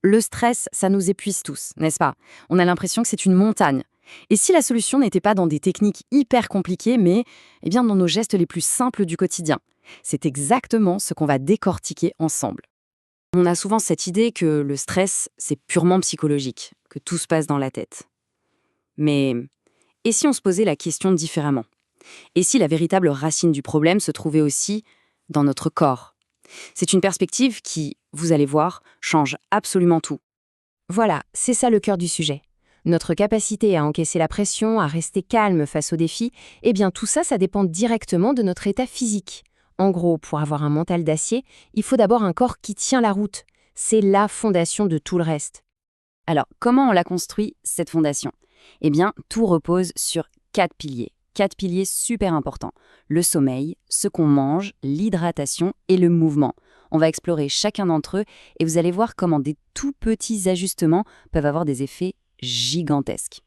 Le stress, ça nous épuise tous, n'est-ce pas? On a l'impression que c'est une montagne. Et si la solution n'était pas dans des techniques hyper compliquées, mais bien dans nos gestes les plus simples du quotidien? C'est exactement ce qu'on va décortiquer ensemble. On a souvent cette idée que le stress, c'est purement psychologique, que tout se passe dans la tête. Mais et si on se posait la question différemment? Et si la véritable racine du problème se trouvait aussi dans notre corps? C'est une perspective qui, vous allez voir, change absolument tout. Voilà, c'est ça le cœur du sujet. Notre capacité à encaisser la pression, à rester calme face aux défis, eh bien tout ça, ça dépend directement de notre état physique. En gros, pour avoir un mental d'acier, il faut d'abord un corps qui tient la route. C'est la fondation de tout le reste. Alors, comment on l'a construit, cette fondation? Eh bien, tout repose sur 4 piliers. 4 piliers super importants. Le sommeil, ce qu'on mange, l'hydratation et le mouvement. On va explorer chacun d'entre eux et vous allez voir comment des tout petits ajustements peuvent avoir des effets gigantesques.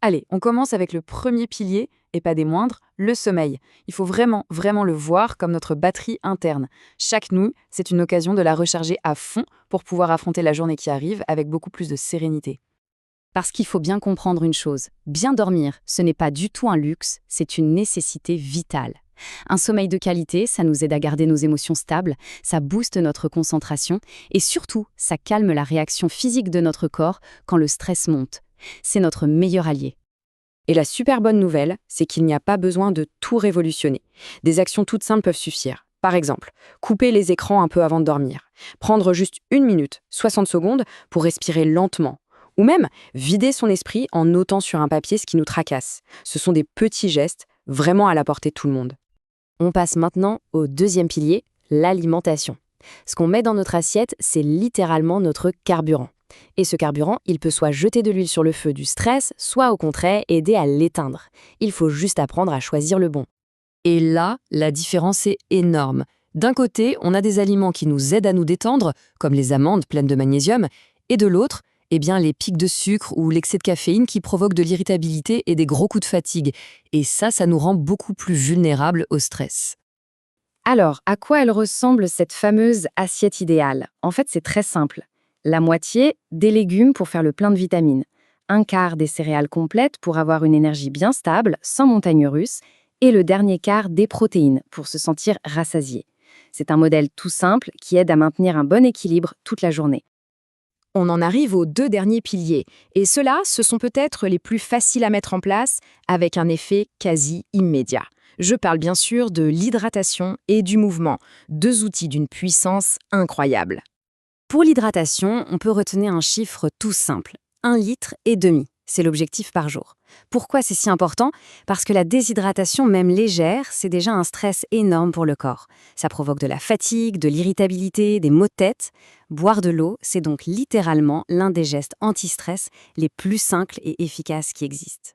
Allez, on commence avec le premier pilier, et pas des moindres, le sommeil. Il faut vraiment le voir comme notre batterie interne. Chaque nuit, c'est une occasion de la recharger à fond pour pouvoir affronter la journée qui arrive avec beaucoup plus de sérénité. Parce qu'il faut bien comprendre une chose, bien dormir, ce n'est pas du tout un luxe, c'est une nécessité vitale. Un sommeil de qualité, ça nous aide à garder nos émotions stables, ça booste notre concentration et surtout, ça calme la réaction physique de notre corps quand le stress monte. C'est notre meilleur allié. Et la super bonne nouvelle, c'est qu'il n'y a pas besoin de tout révolutionner. Des actions toutes simples peuvent suffire. Par exemple, couper les écrans un peu avant de dormir, prendre juste 1 minute, 60 secondes pour respirer lentement. Ou même vider son esprit en notant sur un papier ce qui nous tracasse. Ce sont des petits gestes vraiment à la portée de tout le monde. On passe maintenant au deuxième pilier, l'alimentation. Ce qu'on met dans notre assiette, c'est littéralement notre carburant. Et ce carburant, il peut soit jeter de l'huile sur le feu du stress, soit au contraire aider à l'éteindre. Il faut juste apprendre à choisir le bon. Et là, la différence est énorme. D'un côté, on a des aliments qui nous aident à nous détendre, comme les amandes pleines de magnésium, et de l'autre, les pics de sucre ou l'excès de caféine qui provoquent de l'irritabilité et des gros coups de fatigue. Et ça nous rend beaucoup plus vulnérables au stress. Alors, à quoi elle ressemble cette fameuse assiette idéale? En fait, c'est très simple. La moitié, des légumes pour faire le plein de vitamines. Un quart des céréales complètes pour avoir une énergie bien stable, sans montagne russe. Et le dernier quart des protéines pour se sentir rassasié. C'est un modèle tout simple qui aide à maintenir un bon équilibre toute la journée. On en arrive aux 2 derniers piliers, et ceux-là, ce sont peut-être les plus faciles à mettre en place, avec un effet quasi immédiat. Je parle bien sûr de l'hydratation et du mouvement, 2 outils d'une puissance incroyable. Pour l'hydratation, on peut retenir un chiffre tout simple, 1,5 litre. C'est l'objectif par jour. Pourquoi c'est si important? Parce que la déshydratation, même légère, c'est déjà un stress énorme pour le corps. Ça provoque de la fatigue, de l'irritabilité, des maux de tête. Boire de l'eau, c'est donc littéralement l'un des gestes anti-stress les plus simples et efficaces qui existent.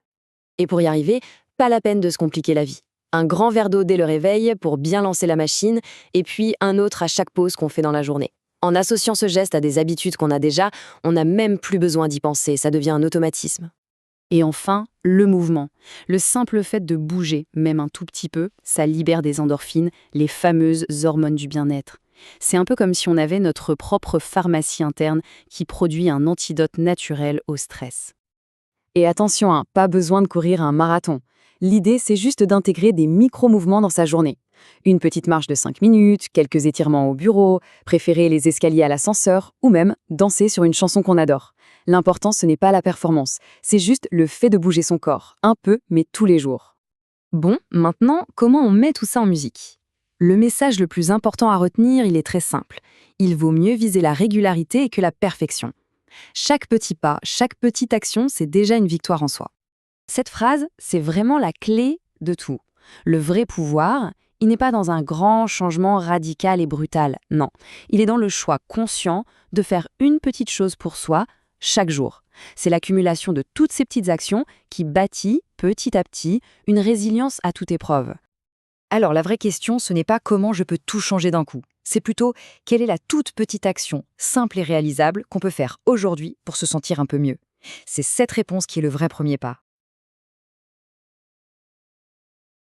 Et pour y arriver, pas la peine de se compliquer la vie. Un grand verre d'eau dès le réveil pour bien lancer la machine, et puis un autre à chaque pause qu'on fait dans la journée. En associant ce geste à des habitudes qu'on a déjà, on n'a même plus besoin d'y penser, ça devient un automatisme. Et enfin, le mouvement. Le simple fait de bouger, même un tout petit peu, ça libère des endorphines, les fameuses hormones du bien-être. C'est un peu comme si on avait notre propre pharmacie interne qui produit un antidote naturel au stress. Et attention, pas besoin de courir un marathon. L'idée, c'est juste d'intégrer des micro-mouvements dans sa journée. Une petite marche de 5 minutes, quelques étirements au bureau, préférer les escaliers à l'ascenseur, ou même danser sur une chanson qu'on adore. L'important, ce n'est pas la performance, c'est juste le fait de bouger son corps, un peu, mais tous les jours. Bon, maintenant, comment on met tout ça en musique? Le message le plus important à retenir, il est très simple. Il vaut mieux viser la régularité que la perfection. Chaque petit pas, chaque petite action, c'est déjà une victoire en soi. Cette phrase, c'est vraiment la clé de tout. Le vrai pouvoir, il n'est pas dans un grand changement radical et brutal, non. Il est dans le choix conscient de faire une petite chose pour soi chaque jour. C'est l'accumulation de toutes ces petites actions qui bâtit, petit à petit, une résilience à toute épreuve. Alors la vraie question, ce n'est pas comment je peux tout changer d'un coup. C'est plutôt quelle est la toute petite action, simple et réalisable, qu'on peut faire aujourd'hui pour se sentir un peu mieux. C'est cette réponse qui est le vrai premier pas.